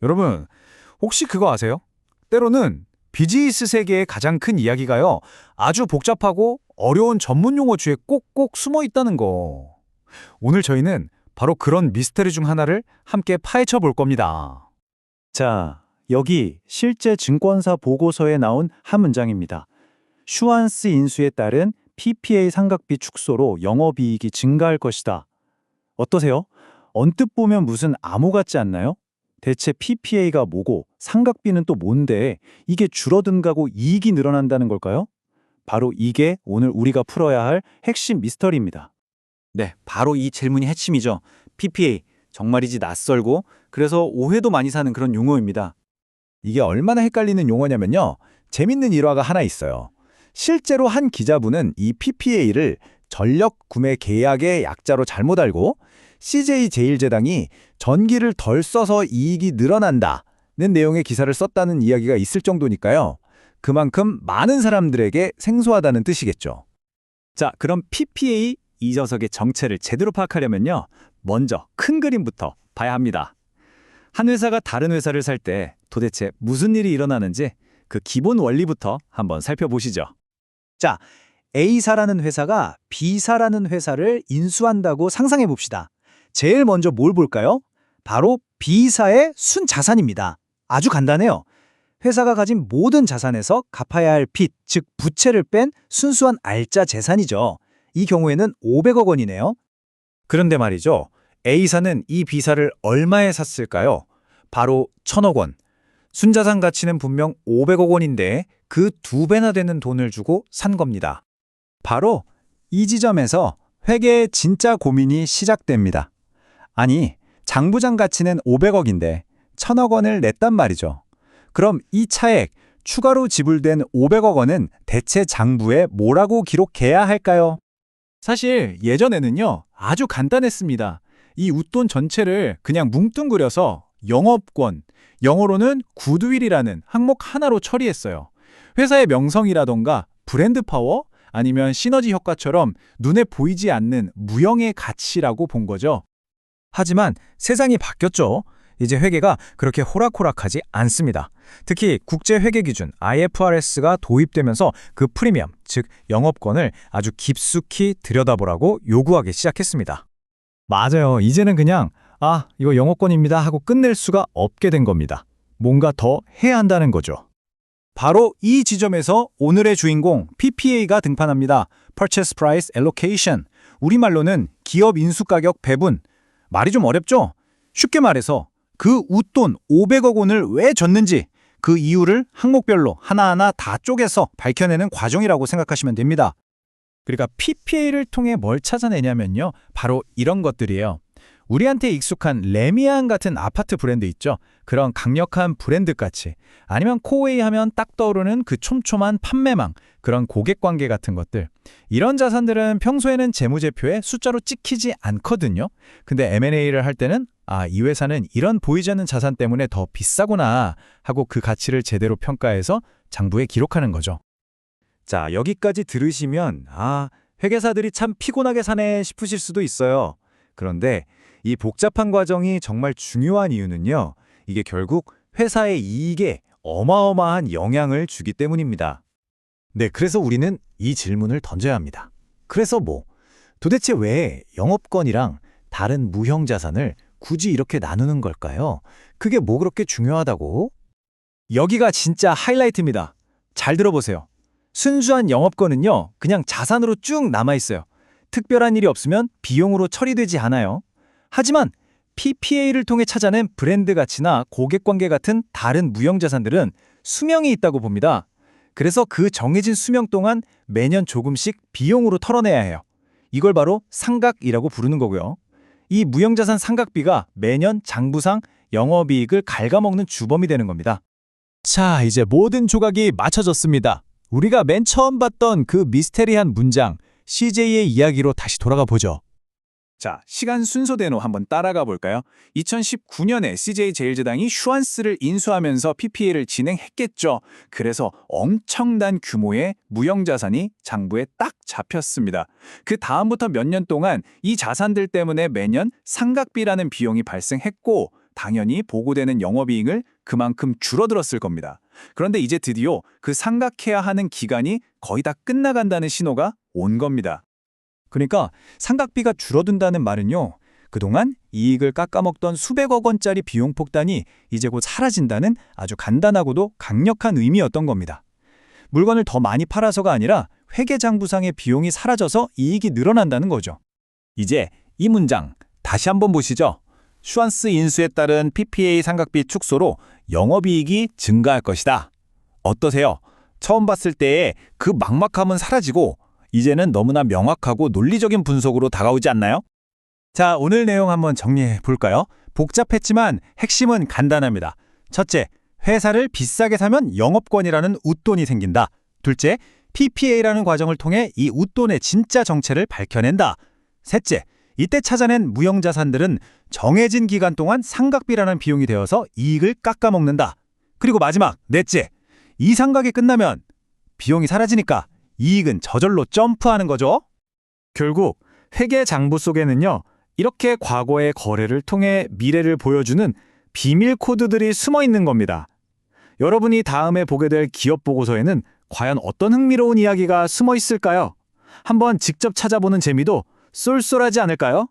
여러분, 혹시 그거 아세요? 때로는 비즈니스 세계의 가장 큰 이야기가요, 아주 복잡하고 어려운 전문 용어 뒤에 꼭꼭 숨어 있다는 거. 오늘 저희는 바로 그런 미스터리 중 하나를 함께 파헤쳐 볼 겁니다. 자, 여기 실제 증권사 보고서에 나온 한 문장입니다. 슈완스 인수에 따른 PPA 상각비 축소로 영업이익이 증가할 것이다. 어떠세요? 언뜻 보면 무슨 암호 같지 않나요? 대체 PPA가 뭐고 상각비는 또 뭔데 이게 줄어든다고 이익이 늘어난다는 걸까요? 바로 이게 오늘 우리가 풀어야 할 핵심 미스터리입니다. 네, 바로 이 질문이 핵심이죠. PPA, 정말이지 낯설고 그래서 오해도 많이 사는 그런 용어입니다. 이게 얼마나 헷갈리는 용어냐면요. 재밌는 일화가 하나 있어요. 실제로 한 기자분은 이 PPA를 전력 구매 계약의 약자로 잘못 알고 CJ 제일제당이 전기를 덜 써서 이익이 늘어난다는 내용의 기사를 썼다는 이야기가 있을 정도니까요. 그만큼 많은 사람들에게 생소하다는 뜻이겠죠. 자, 그럼 PPA 이 녀석의 정체를 제대로 파악하려면요. 먼저 큰 그림부터 봐야 합니다. 한 회사가 다른 회사를 살 때 도대체 무슨 일이 일어나는지 그 기본 원리부터 한번 살펴보시죠. 자, A사라는 회사가 B사라는 회사를 인수한다고 상상해 봅시다. 제일 먼저 뭘 볼까요? 바로 B사의 순자산입니다. 아주 간단해요. 회사가 가진 모든 자산에서 갚아야 할 빚, 즉 부채를 뺀 순수한 알짜 재산이죠. 이 경우에는 500억 원이네요. 그런데 말이죠. A사는 이 B사를 얼마에 샀을까요? 바로 1000억 원. 순자산 가치는 분명 500억 원인데 그 2배나 되는 돈을 주고 산 겁니다. 바로 이 지점에서 회계의 진짜 고민이 시작됩니다. 아니, 장부장 가치는 500억인데 1000억 원을 냈단 말이죠. 그럼 이 차액, 추가로 지불된 500억 원은 대체 장부에 뭐라고 기록해야 할까요? 사실 예전에는요, 아주 간단했습니다. 이 웃돈 전체를 그냥 뭉뚱그려서 영업권, 영어로는 굿윌이라는 항목 하나로 처리했어요. 회사의 명성이라던가 브랜드 파워, 아니면 시너지 효과처럼 눈에 보이지 않는 무형의 가치라고 본 거죠. 하지만 세상이 바뀌었죠. 이제 회계가 그렇게 호락호락하지 않습니다. 특히 국제회계기준 IFRS가 도입되면서 그 프리미엄, 즉 영업권을 아주 깊숙이 들여다보라고 요구하기 시작했습니다. 맞아요. 이제는 그냥 이거 영업권입니다 하고 끝낼 수가 없게 된 겁니다. 뭔가 더 해야 한다는 거죠. 바로 이 지점에서 오늘의 주인공 PPA가 등판합니다. Purchase Price Allocation. 우리말로는 기업 인수가격 배분. 말이 좀 어렵죠? 쉽게 말해서 그 웃돈 500억 원을 왜 줬는지 그 이유를 항목별로 하나하나 다 쪼개서 밝혀내는 과정이라고 생각하시면 됩니다. 그러니까 PPA를 통해 뭘 찾아내냐면요. 바로 이런 것들이에요. 우리한테 익숙한 레미안 같은 아파트 브랜드 있죠? 그런 강력한 브랜드 가치. 아니면 코웨이 하면 딱 떠오르는 그 촘촘한 판매망, 그런 고객 관계 같은 것들. 이런 자산들은 평소에는 재무제표에 숫자로 찍히지 않거든요. 근데 M&A를 할 때는 이 회사는 이런 보이지 않는 자산 때문에 더 비싸구나 하고 그 가치를 제대로 평가해서 장부에 기록하는 거죠. 자, 여기까지 들으시면 회계사들이 참 피곤하게 사네 싶으실 수도 있어요. 그런데 이 복잡한 과정이 정말 중요한 이유는요. 이게 결국 회사의 이익에 어마어마한 영향을 주기 때문입니다. 네, 그래서 우리는 이 질문을 던져야 합니다. 그래서 도대체 왜 영업권이랑 다른 무형 자산을 굳이 이렇게 나누는 걸까요? 그게 뭐 그렇게 중요하다고? 여기가 진짜 하이라이트입니다. 잘 들어보세요. 순수한 영업권은요. 그냥 자산으로 쭉 남아있어요. 특별한 일이 없으면 비용으로 처리되지 않아요. 하지만 PPA를 통해 찾아낸 브랜드 가치나 고객 관계 같은 다른 무형 자산들은 수명이 있다고 봅니다. 그래서 그 정해진 수명 동안 매년 조금씩 비용으로 털어내야 해요. 이걸 바로 상각이라고 부르는 거고요. 이 무형자산 상각비가 매년 장부상 영업이익을 갉아먹는 주범이 되는 겁니다. 자, 이제 모든 조각이 맞춰졌습니다. 우리가 맨 처음 봤던 그 미스테리한 문장, CJ의 이야기로 다시 돌아가 보죠. 자, 시간 순서대로 한번 따라가 볼까요? 2019년에 CJ 제일제당이 슈완스를 인수하면서 PPA를 진행했겠죠. 그래서 엄청난 규모의 무형자산이 장부에 딱 잡혔습니다. 그 다음부터 몇 년 동안 이 자산들 때문에 매년 상각비라는 비용이 발생했고 당연히 보고되는 영업이익을 그만큼 줄어들었을 겁니다. 그런데 이제 드디어 그 상각해야 하는 기간이 거의 다 끝나간다는 신호가 온 겁니다. 그러니까 상각비가 줄어든다는 말은요. 그동안 이익을 깎아먹던 수백억 원짜리 비용 폭탄이 이제 곧 사라진다는 아주 간단하고도 강력한 의미였던 겁니다. 물건을 더 많이 팔아서가 아니라 회계장부상의 비용이 사라져서 이익이 늘어난다는 거죠. 이제 이 문장 다시 한번 보시죠. 슈완스 인수에 따른 PPA 상각비 축소로 영업이익이 증가할 것이다. 어떠세요? 처음 봤을 때의 그 막막함은 사라지고 이제는 너무나 명확하고 논리적인 분석으로 다가오지 않나요? 자, 오늘 내용 한번 정리해 볼까요? 복잡했지만 핵심은 간단합니다. 첫째, 회사를 비싸게 사면 영업권이라는 웃돈이 생긴다. 둘째, PPA라는 과정을 통해 이 웃돈의 진짜 정체를 밝혀낸다. 셋째, 이때 찾아낸 무형자산들은 정해진 기간 동안 상각비라는 비용이 되어서 이익을 깎아먹는다. 그리고 마지막, 넷째, 이 상각이 끝나면 비용이 사라지니까 이익은 저절로 점프하는 거죠. 결국 회계 장부 속에는요. 이렇게 과거의 거래를 통해 미래를 보여주는 비밀 코드들이 숨어 있는 겁니다. 여러분이 다음에 보게 될 기업 보고서에는 과연 어떤 흥미로운 이야기가 숨어 있을까요? 한번 직접 찾아보는 재미도 쏠쏠하지 않을까요?